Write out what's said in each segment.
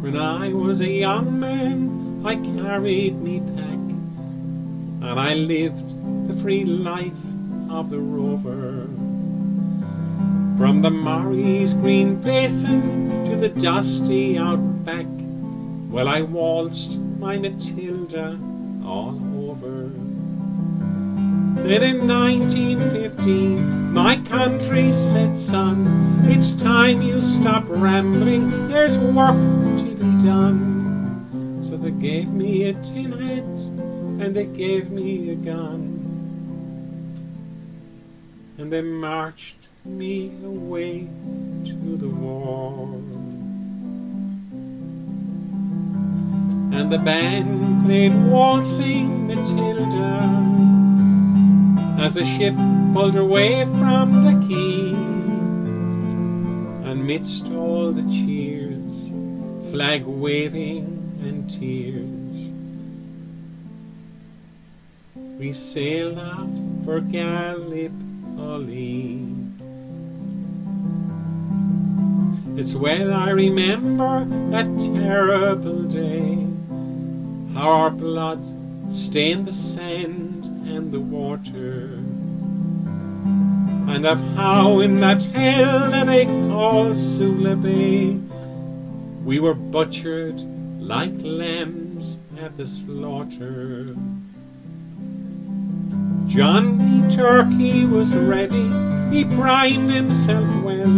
When I was a young man, I carried me pack, and I lived the free life of the rover. From the Murray's green basin to the dusty outback, well, I waltzed my Matilda all over. Then in 1915, my country said, son, it's time you stop rambling, there's work to be done. So they gave me a tin hat and they gave me a gun, and they marched me away to the war. And the band played Waltzing Matilda as the ship pulled away from the quay, and midst all the cheers, flag waving and tears, we sailed off for Gallipoli. It's well I remember that terrible day, how our blood stained the sand and the water, and of how in that hell that they call Suvla Bay, we were butchered like lambs at the slaughter. John P. Turkey was ready, he primed himself well,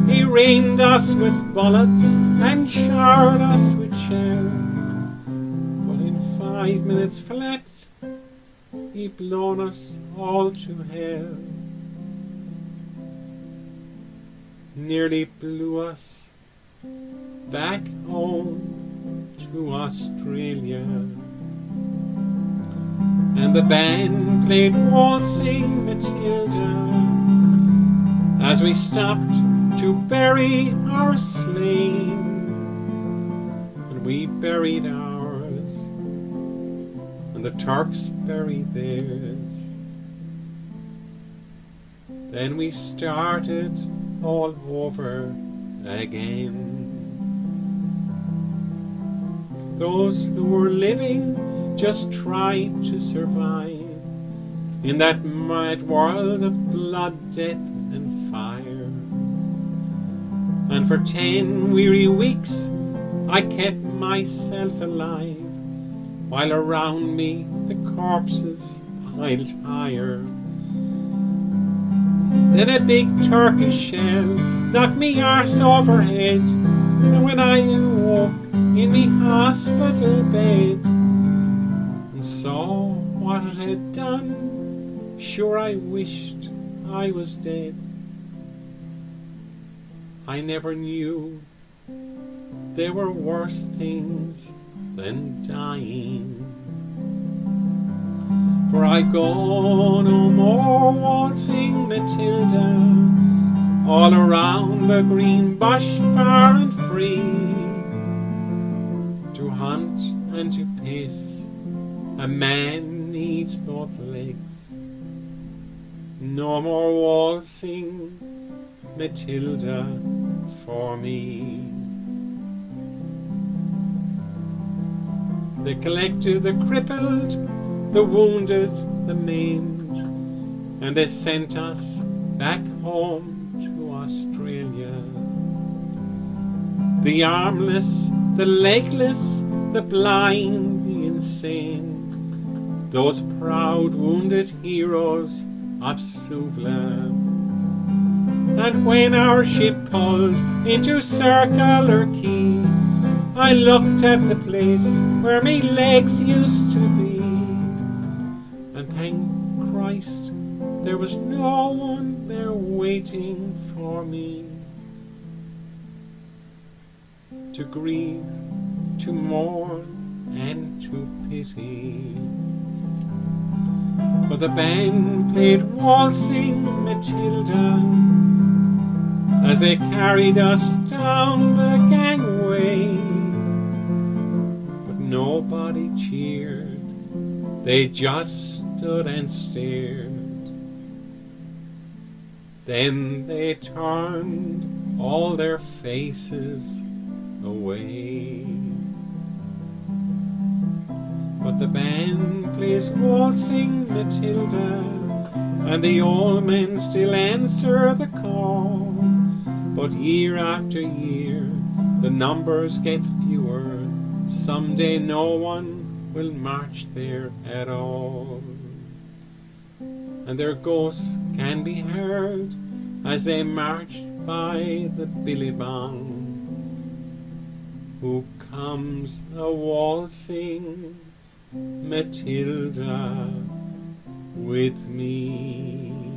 he rained us with bullets and showered us with shell, but in 5 minutes flat he'd blown us all to hell. Nearly blew us back home to Australia. And the band played Waltzing Matilda as we stopped to bury our slain, and we buried ours, and the Turks buried theirs. Then we started all over again. Those who were living just tried to survive in that mad world of blood, death and fire. And for 10 weary weeks I kept myself alive, while around me the corpses piled higher. Then a big Turkish shell knocked me arse overhead, and when I awoke in me hospital bed and saw what it had done, sure I wished I was dead. I never knew there were worse things than dying, for I go no more waltzing Matilda all around the green bush far and free, to hunt and to pace a man needs both legs. No more waltzing Matilda for me. They collected the crippled, the wounded, the maimed, and they sent us back home to Australia. The armless, the legless, the blind, the insane, those proud wounded heroes of Suvla. And when our ship pulled into Circular Quay, I looked at the place where me legs used to be, and thank Christ there was no one there waiting for me to grieve, to mourn and to pity. For the band played Waltzing Matilda as they carried us down the gangway, but nobody cheered, they just stood and stared. Then they turned all their faces away. But the band plays Waltzing Matilda, and the old men still answer the call. But year after year the numbers get fewer. Someday no one will march there at all. And their ghosts can be heard as they march by the billabong. Who comes a waltzing Matilda with me?